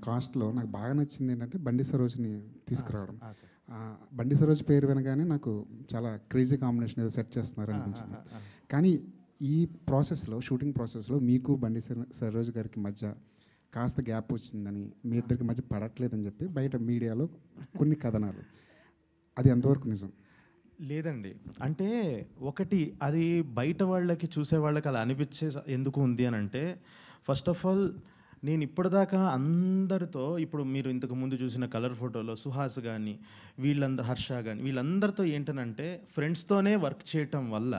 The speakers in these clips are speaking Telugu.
కాస్ట్‌లో నాకు బాగా నచ్చింది ఏంటంటే 'బండి సరోజ్‌ని' తీసుకురావడం. సార్. 'బండి సరోజ్' పేరు వినగానే నాకు చాలా క్రేజీ కాంబినేషన్ ఏదో సెట్ చేస్తున్నారు అనిపించింది. కానీ ఈ ప్రాసెస్‌లో, షూటింగ్ ప్రాసెస్‌లో మీకు 'బండి సరోజ్' గారికి మధ్య కాస్త గ్యాప్ వచ్చిందని, మీ ఇద్దరికి మధ్య పడట్లేదని చెప్పి బయట మీడియాలో కొన్ని కథనాలు. అది ఎంతవరకు నిజం? లేదండి. అంటే ఒకటి అది బయట వాళ్ళకి, చూసే వాళ్ళకి అలా అనిపించే ఎందుకు ఉంది అనంటే, ఫస్ట్ ఆఫ్ ఆల్ నేను ఇప్పటిదాకా అందరితో, ఇప్పుడు మీరు ఇంతకు ముందు చూసిన కలర్ ఫోటోలో సుహాస్ కానీ, హర్ష కానీ, వీళ్ళందరితో ఏంటనంటే ఫ్రెండ్స్తోనే వర్క్ చేయటం వల్ల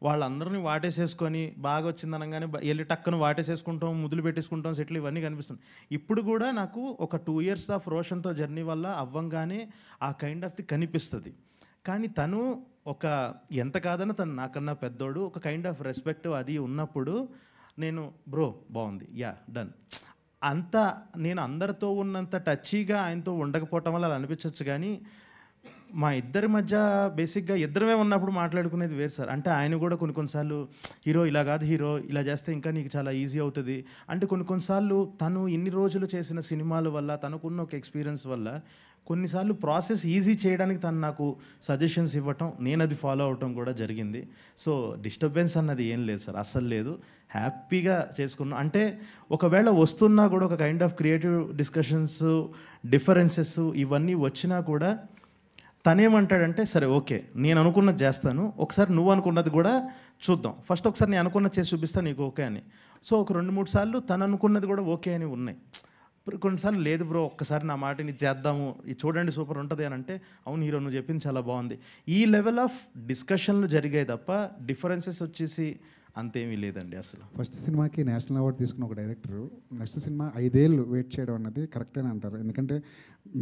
వాళ్ళందరినీ వాటేసేసుకొని బాగా వచ్చిందనగానే వెళ్ళి టక్కున వాటేసేసుకుంటాం, ముద్దులు పెట్టేసుకుంటాం, సెటిల్ ఇవన్నీ కనిపిస్తుంది. ఇప్పుడు కూడా నాకు ఒక 2 years ఆఫ్ రోషన్తో జర్నీ వల్ల అవ్వంగానే ఆ కైండ్ ఆఫ్ ది కనిపిస్తుంది. కానీ తను ఒక ఎంత కాదన్నా తను నాకన్నా పెద్దోడు, ఒక కైండ్ ఆఫ్ రెస్పెక్ట్ అది ఉన్నప్పుడు నేను బ్రో బాగుంది, యా డన్ అంత నేను అందరితో ఉన్నంత టచీగా ఆయనతో ఉండకపోవటం వల్ల అలా అనిపించవచ్చు. కానీ మా ఇద్దరి మధ్య బేసిక్గా ఇద్దరమే ఉన్నప్పుడు మాట్లాడుకునేది వేరు సార్. అంటే ఆయన కూడా కొన్నిసార్లు హీరో ఇలా కాదు, హీరో ఇలా చేస్తే ఇంకా నీకు చాలా ఈజీ అవుతుంది అంటే, కొన్నిసార్లు తను ఇన్ని రోజులు చేసిన సినిమాల వల్ల, తనకున్న ఒక ఎక్స్పీరియన్స్ వల్ల కొన్నిసార్లు ప్రాసెస్ ఈజీ చేయడానికి తను నాకు సజెషన్స్ ఇవ్వటం, నేను అది ఫాలో అవటం కూడా జరిగింది. సో డిస్టర్బెన్స్ అన్నది ఏం లేదు సార్, అస్సలు లేదు. హ్యాపీగా చేసుకున్నాం. అంటే ఒకవేళ వస్తున్నా కూడా ఒక kind of creative discussions, differences ఇవన్నీ వచ్చినా కూడా తనేమంటాడంటే, సరే ఓకే నేను అనుకున్నది చేస్తాను, ఒకసారి నువ్వు అనుకున్నది కూడా చూద్దాం, ఫస్ట్ ఒకసారి నేను అనుకున్నది చేసి చూపిస్తాను నీకు ఓకే అని. సో ఒక 2-3 సార్లు తను అనుకున్నది కూడా ఓకే అని ఉన్నాయి. కొన్నిసార్లు లేదు బ్రో ఒక్కసారి నా మాటని చేద్దాము, ఇది చూడండి సూపర్ ఉంటుంది అని అంటే, అవును హీరో నువ్వు చెప్పింది చాలా బాగుంది. ఈ లెవెల్ ఆఫ్ డిస్కషన్లు జరిగాయి తప్ప డిఫరెన్సెస్ వచ్చేసి అంతేమీ లేదండి అసలు. ఫస్ట్ సినిమాకి నేషనల్ అవార్డు తీసుకున్న ఒక డైరెక్టర్ నెక్స్ట్ సినిమా 5 ఏళ్ళు వెయిట్ చేయడం అన్నది కరెక్టేనా అంటారు? ఎందుకంటే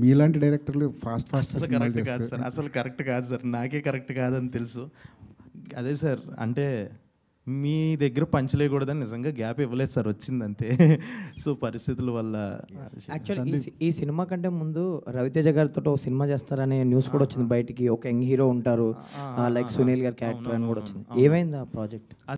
మీలాంటి డైరెక్టర్లు ఫాస్ట్ కరెక్ట్ కాదు సార్, అసలు కరెక్ట్ కాదు సార్, నాకే కరెక్ట్ కాదని తెలుసు. అదే సార్, అంటే మీ దగ్గర పంచలేయకూడదని నిజంగా గ్యాప్ ఇవ్వలేదు సార్, వచ్చిందంతే. సో పరిస్థితుల వల్ల. యాక్చువల్లీ ఈ సినిమా కంటే ముందు రవితేజ గారితో ఒక సినిమా చేస్తారనే న్యూస్ కూడా వచ్చింది బయటికి, ఒక యంగ్ హీరో ఉంటారు లైక్ సునీల్ గారి క్యారెక్టర్ అని కూడా వచ్చింది. ఏమైంది ఆ ప్రాజెక్ట్?